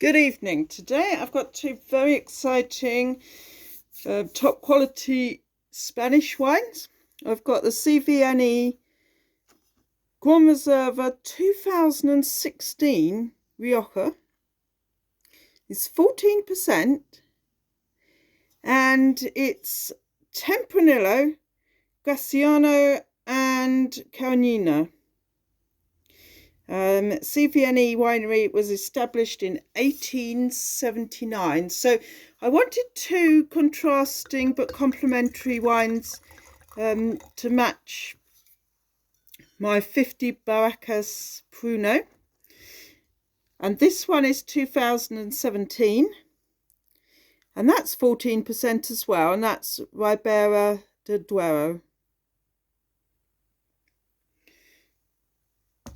Good evening. Today I've got two very exciting top quality Spanish wines. I've got the CVNE Gran Reserva 2016 Rioja. It's 14% and it's Tempranillo Graciano and Cariñena. CVNE winery was established in 1879. So I wanted two contrasting but complementary wines to match my 50 Barricas Pruno. And this one is 2017. And that's 14% as well. And that's Ribera del Duero.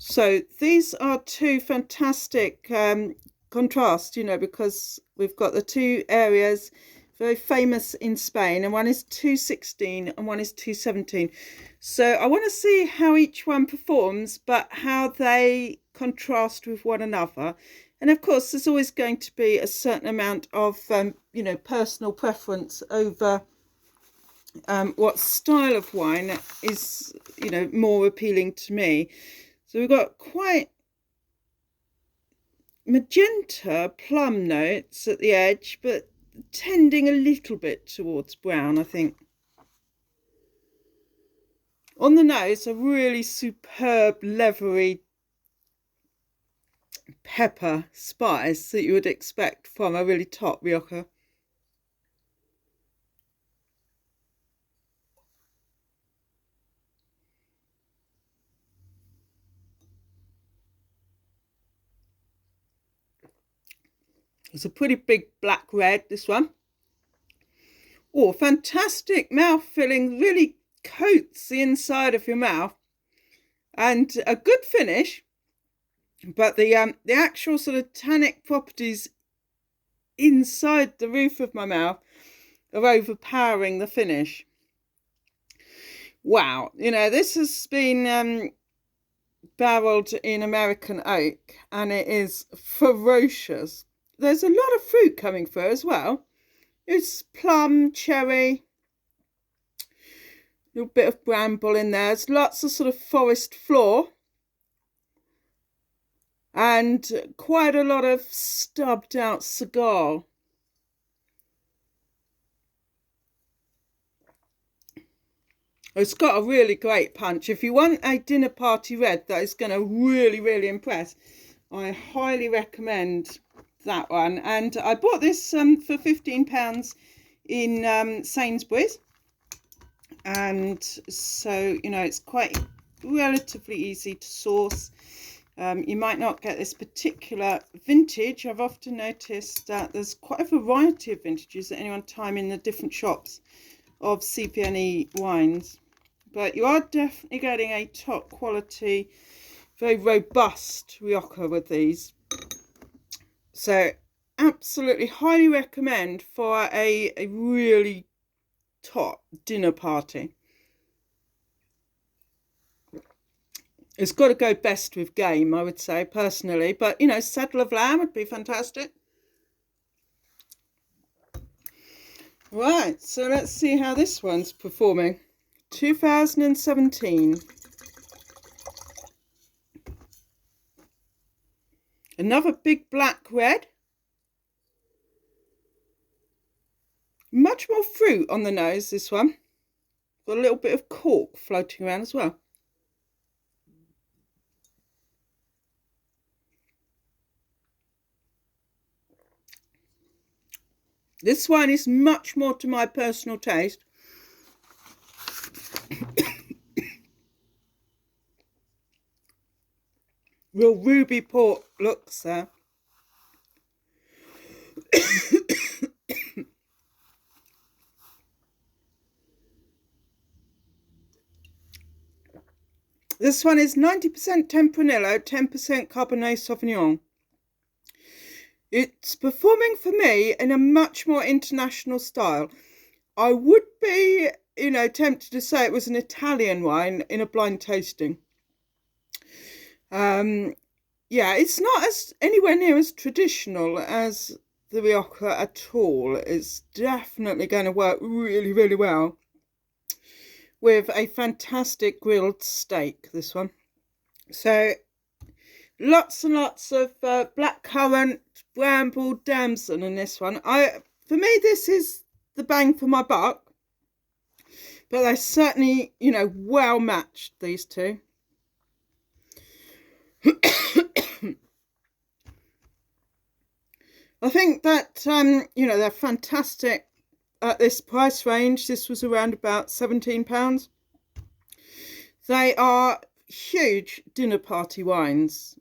So these are two fantastic contrasts, because we've got the two areas very famous in Spain, and one is 216 and one is 217. So I want to see how each one performs, but how they contrast with one another. And of course, there's always going to be a certain amount of, personal preference over what style of wine is, more appealing to me. So we've got quite magenta plum notes at the edge, but tending a little bit towards brown, I think. On the nose, a really superb leathery pepper spice that you would expect from a really top Rioja. It's a pretty big black red, this one. Oh, fantastic mouth filling, really coats the inside of your mouth. And a good finish, but the actual sort of tannic properties inside the roof of my mouth are overpowering the finish. Wow, this has been barreled in American oak, and it is ferocious. There's a lot of fruit coming through as well. It's plum, cherry, a little bit of bramble in there. There's lots of sort of forest floor. And quite a lot of stubbed out cigar. It's got a really great punch. If you want a dinner party red that is going to really, really impress, I highly recommend that one. And I bought this for £15 in Sainsbury's, and so it's quite relatively easy to source. You might not get this particular vintage. I've often noticed that there's quite a variety of vintages at any one time in the different shops of CVNE wines, but you are definitely getting a top quality, very robust Rioja with these. So absolutely highly recommend for a really top dinner party. It's got to go best with game, I would say, personally, but saddle of lamb would be fantastic. Right, so let's see how this one's performing. 2017. Another big black red. Much more fruit on the nose, this one. Got a little bit of cork floating around as well. This one is much more to my personal taste. Real ruby port looks there. This one is 90% Tempranillo, 10% Cabernet Sauvignon. It's performing for me in a much more international style. I would be, tempted to say it was an Italian wine in a blind tasting. yeah, it's not as anywhere near as traditional as the Rioja at all. It's definitely going to work really, really well with a fantastic grilled steak, this one. So lots and lots of blackcurrant, bramble, damson in this one. For me, this is the bang for my buck. But they certainly, you know, well matched, these two. I think that, you know, they're fantastic at this price range. This was around about £17. They are huge dinner party wines.